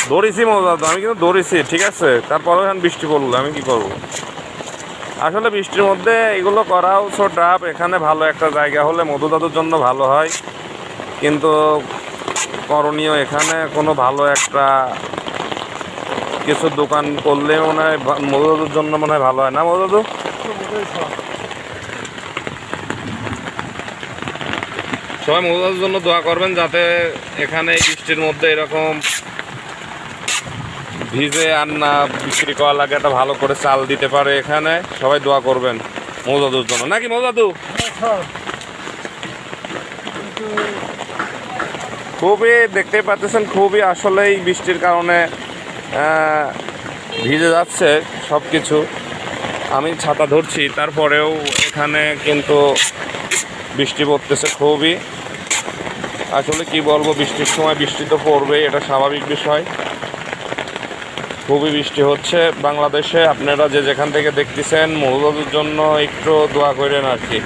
দৌড়েছি মজা, আমি কিন্তু দৌড়েছি, ঠিক আছে। তারপরে এখন বৃষ্টি পড়লো, আমি কি করব। আসলে বৃষ্টির মধ্যে এগুলো করাও ছোটাপ। এখানে ভালো একটা জায়গা হলে মধু দাদুর জন্য ভালো হয়, কিন্তু করণীয় এখানে কোনো ভালো একটা কিছু দোকান করলে মনে হয় মধু দাদুর জন্য মনে হয় ভালো হয় না মধু দাদু? সবাই মধু দাদুর জন্য দোয়া করবেন, যাতে এখানে বৃষ্টির মধ্যে এরকম ভিজে আর না বিক্রি করা লাগে, একটা ভালো করে চাল দিতে পারে এখানে। সবাই দোয়া করবেন মধু দাদুর জন্য, নাকি মধু দাদু? খুবই দেখতে পাচ্ছেন, খুবই আসলেই বৃষ্টির কারণে ভিজে যাচ্ছে সব কিছু। আমি ছাতা ধরছি, তারপরেও এখানে কিন্তু বৃষ্টি পড়তেছে খুবই। আসলে কি বলবো, বৃষ্টির সময় বৃষ্টি তো পড়বেই, এটা স্বাভাবিক বিষয়। খুবই বৃষ্টি হচ্ছে বাংলাদেশে। আপনারা যে যেখান থেকে দেখতেছেন মধু দাদুর জন্য একটু দোয়া করেন আর কি।